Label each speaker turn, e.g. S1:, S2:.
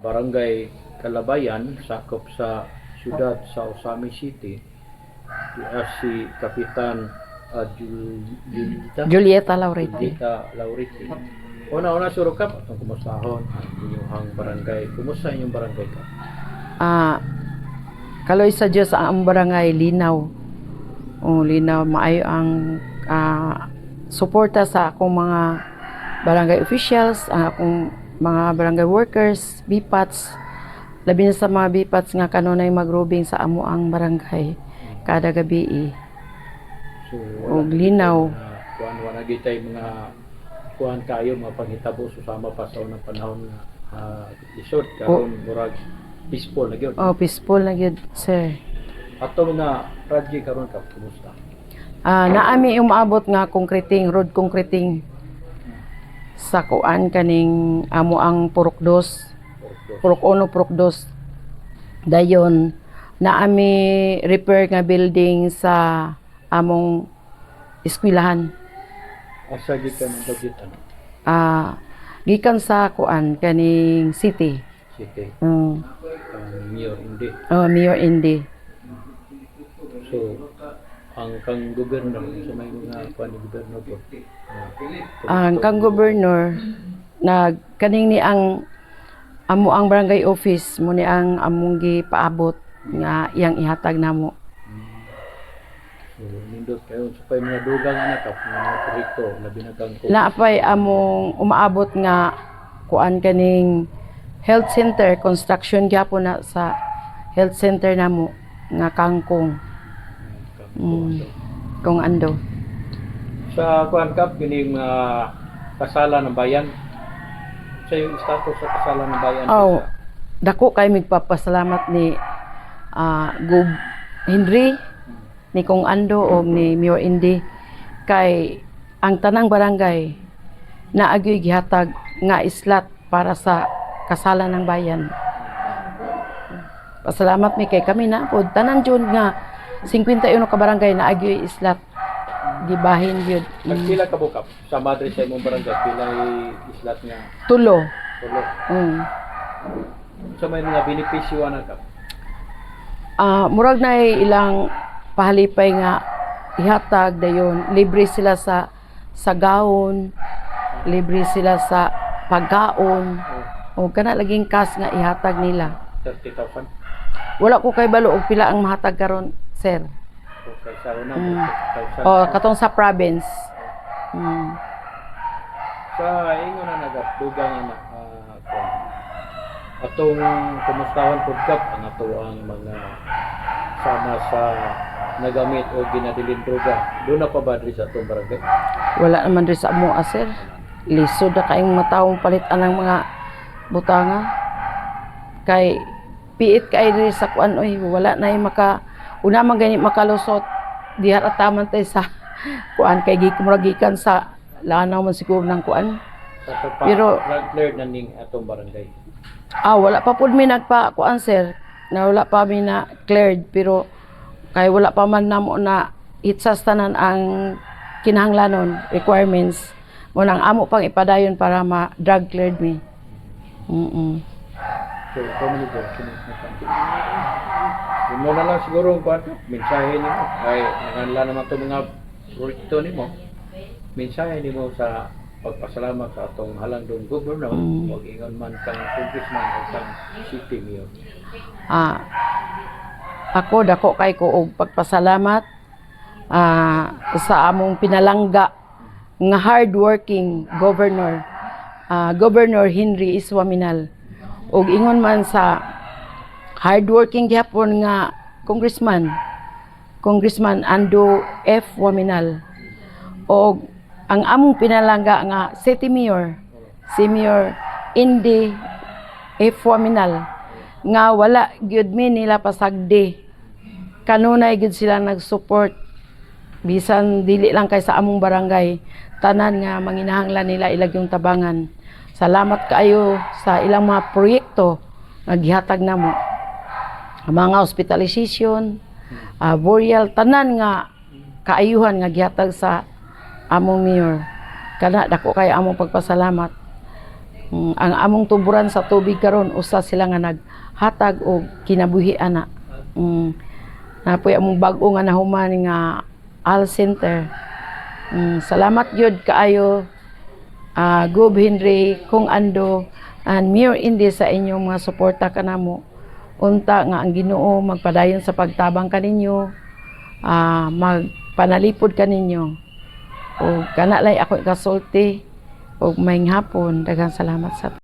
S1: Barangay Calabayan, sakop sa siyudad sa Osami City. Si Kapitan
S2: Julieta Lauriti.
S1: Julieta Lauriti. Una-una surukap atong kumustahon ang inyong barangay. Kumusta inyong barangay ka?
S2: Kaloy sa Diyos ang barangay linaw. Linaw maayo ang suporta sa akong mga barangay officials, ang akong mga barangay workers, BPATs. Labi na sa mga BPATs nga kanunay magrubing sa amo ang barangay kada gabi.
S1: So,
S2: linaw.
S1: Wala gitay mga kuan kayo mga panghitabo susama pa sa unang panahon nga isod karon murag peaceful na gyud.
S2: Peaceful na gyud, sir.
S1: Ato na project karon ka kumusta?
S2: Naami umaabot nga road concreting sa kuan kaning amo ang Purok 2, Purok 1, Purok 2. Dayon naami repair nga building sa among eskwelahan.
S1: Asa gikan ang budget ano?
S2: Gikan sa kuan kaning city.
S1: City. Mayor hindi.
S2: Mayor Indy.
S1: So ang kang gobernador sa may mga kuan ni gobernador po.
S2: Ang kang gobernador kaning ni ang amo ang barangay office mo ni ang among gipaabot nga iyang ihatag namo.
S1: So nindot kayo sa mga dugang anak mga proyekto labi na kang
S2: Naapay among umaabot nga kuan kaning health center construction gyapon na sa health center namo nga kangkong. Kung ando.
S1: Sa kuan kap kining kasalan ng bayan. Sa yung status sa kasalan ng bayan.
S2: Dako kay magpapasalamat ni Gub Henry, ni Kung Ando o ni Mayor Indy kay ang tanang barangay na agyoy gihatag nga islat para sa kasalan ng bayan. Pasalamat mi kay kami na pod tanan jud nga 51 ka barangay na agyoy islat gibahin gyud.
S1: Pila ka bukap sa madre sa imong barangay pila islat nga?
S2: Tulo.
S1: Sa may mga benepisyo ana ka?
S2: Murag na ilang pahalipay nga ihatag dayon libre sila sa gawon, libre sila sa pagkaon o kana laging kas nga ihatag nila.
S1: 30,000.
S2: Wala ko kay balo og pila ang mahatag karon, sir.
S1: Okay, sa una
S2: katong sa province.
S1: Sa ingon na nagatugang ana atong kumustahon pud kap ang ato ang mga sama sa nagamit o ginadilin droga. Doon na pa ba diri sa atong barangay?
S2: Wala naman rin sa amo, sir. Lisod na kayong mga taong palitan ng mga butanga. Kay piit kay diri sa kuan oy wala na yung una man gani makalusot diha ataman tay sa kuan kay gikan sa lanaw man siguro ng kuan. Pero
S1: cleared na ning atong barangay.
S2: Wala pa pud mi nagpa kuan, sir. Na wala pa mi na cleared pero kay wala pa man namo na itsas tanan ang kinahanglanon requirements mo nang amo pang ipadayon para ma-drug cleared mi.
S1: So, communication mo na lang siguro ang mensahe nimo ay nanganla naman to mga proyekto nimo. Mensahe nimo sa pagpasalamat sa atong halandong gobernador, wag ingon man kang congressman o kang city mayor.
S2: Ako dako kay ko og pagpasalamat sa among pinalangga nga hardworking governor, Governor Henry Iswaminal. Og ingon man sa hardworking gyapon nga Congressman Ando F. Waminal. Og ang among pinalangga nga City Mayor, si Mayor Indy F. Waminal, nga wala gyud mi nila pasagdi. Kanunay gyud sila nag-support bisan dili lang kay sa among barangay, tanan nga manginahanglan nila ilagyong tabangan. Salamat kaayo sa ilang mga proyekto nga gihatag namo. Mga hospitalization, burial, tanan nga kaayuhan nga gihatag sa among mayor. Kana dako kay among pagpasalamat. Ang among tuburan sa tubig karon usa sila nga naghatag og kinabuhi ana. Napoy among bag-o nga nahuman nga All Center. Salamat gyud kaayo Gob Henry, Kung Ando, and Mayor Indy sa inyong mga suporta kanamo. Unta nga ang Ginoo magpadayon sa pagtabang kaninyo, magpanalipod kaninyo. O kana lay ako ikasulti og maayong hapon. Daghang salamat sa